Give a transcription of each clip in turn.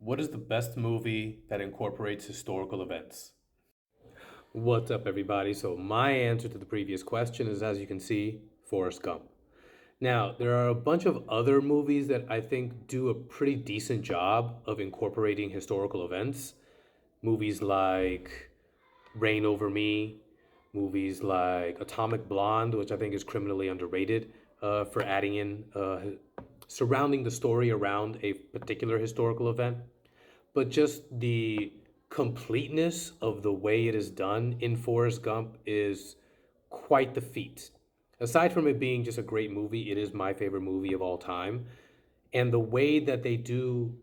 What is the best movie that incorporates historical events? What's up, everybody? So, my answer to the previous question is, as you can see, Forrest Gump. Now, there are a bunch of other movies that I think do a pretty decent job of incorporating historical events. Movies like Reign Over Me, movies like Atomic Blonde, which I think is criminally underrated for adding in surrounding the story around a particular historical event. But just the completeness of the way it is done in Forrest Gump is quite the feat. Aside from it being just a great movie, it is my favorite movie of all time. And the way that they do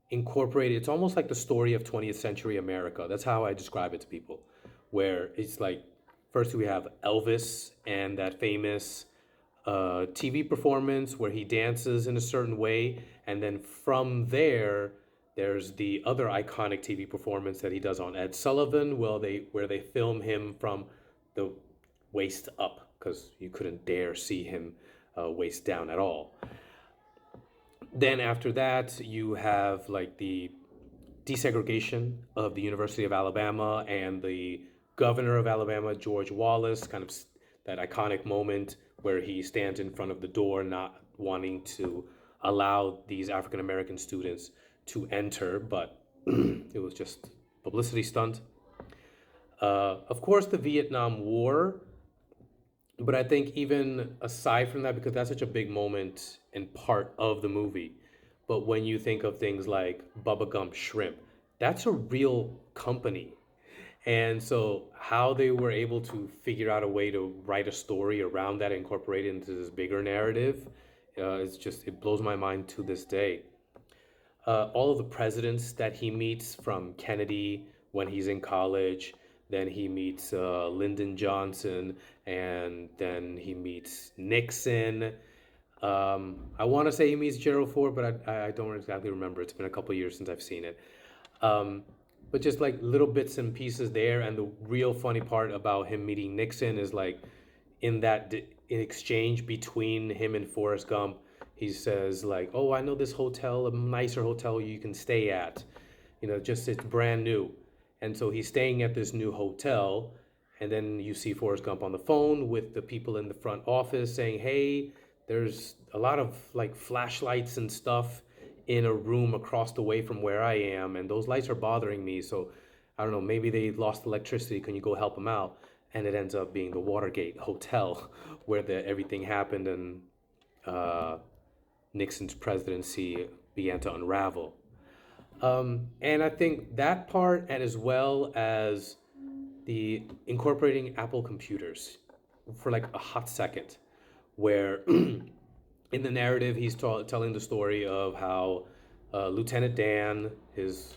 incorporate it's almost like the story of 20th century America. That's how I describe it to people. Where it's like, first we have Elvis and that famous TV performance where he dances in a certain way. And then from there, there's the other iconic TV performance that he does on Ed Sullivan, where they film him from the waist up because you couldn't dare see him waist down at all. Then after that, you have like the desegregation of the University of Alabama and the governor of Alabama, George Wallace, kind of that iconic moment where he stands in front of the door, not wanting to allow these African American students to enter, but it was just publicity stunt. Of course, the Vietnam War, but I think even aside from that, because that's such a big moment and part of the movie, but when you think of things like Bubba Gump Shrimp, that's a real company. And so how they were able to figure out a way to write a story around that, incorporate it into this bigger narrative, it blows my mind to this day. All of the presidents that he meets from Kennedy when he's in college, then he meets Lyndon Johnson, and then he meets Nixon. I want to say he meets Gerald Ford, but I don't exactly remember. It's been a couple of years since I've seen it. Um, but just like little bits and pieces there. And the real funny part about him meeting Nixon is like in exchange between him and Forrest Gump, he says like, "Oh, I know this hotel, a nicer hotel you can stay at. Just it's brand new." And so he's staying at this new hotel, and then you see Forrest Gump on the phone with the people in the front office saying, "Hey, there's a lot of like flashlights and stuff in a room across the way from where I am, and those lights are bothering me. So I don't know, maybe they lost electricity. Can you go help them out?" And it ends up being the Watergate Hotel where everything happened and uh, Nixon's presidency began to unravel. And I think that part, and as well as the incorporating Apple computers for like a hot second, where in the narrative he's telling the story of how Lieutenant Dan, his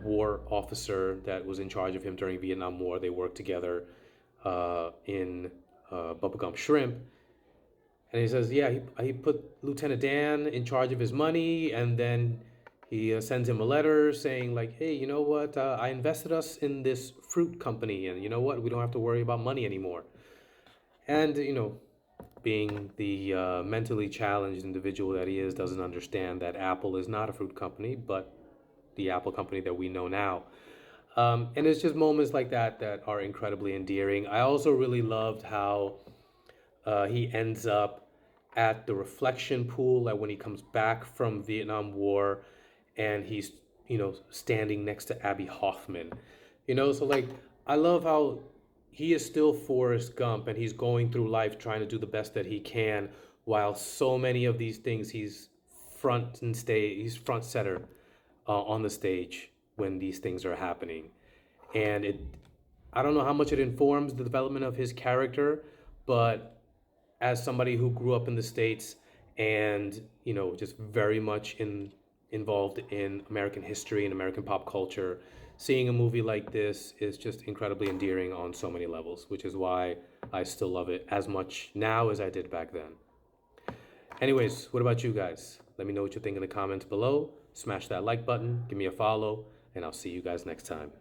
war officer that was in charge of him during Vietnam War, they worked together in Bubba Gump Shrimp. And he says, yeah, he put Lieutenant Dan in charge of his money, and then he sends him a letter saying, like, hey, you know what? I invested us in this fruit company, and you know what? We don't have to worry about money anymore. And, being the mentally challenged individual that he is, doesn't understand that Apple is not a fruit company, but the Apple company that we know now. And it's just moments like that that are incredibly endearing. I also really loved how he ends up at the reflection pool, like when he comes back from Vietnam War, and he's standing next to Abby Hoffman. So like I love how he is still Forrest Gump, and he's going through life trying to do the best that he can, while so many of these things he's front center on the stage when these things are happening, and I don't know how much it informs the development of his character, but as somebody who grew up in the States and, just very much involved in American history and American pop culture, seeing a movie like this is just incredibly endearing on so many levels, which is why I still love it as much now as I did back then. Anyways, what about you guys? Let me know what you think in the comments below. Smash that like button, give me a follow, and I'll see you guys next time.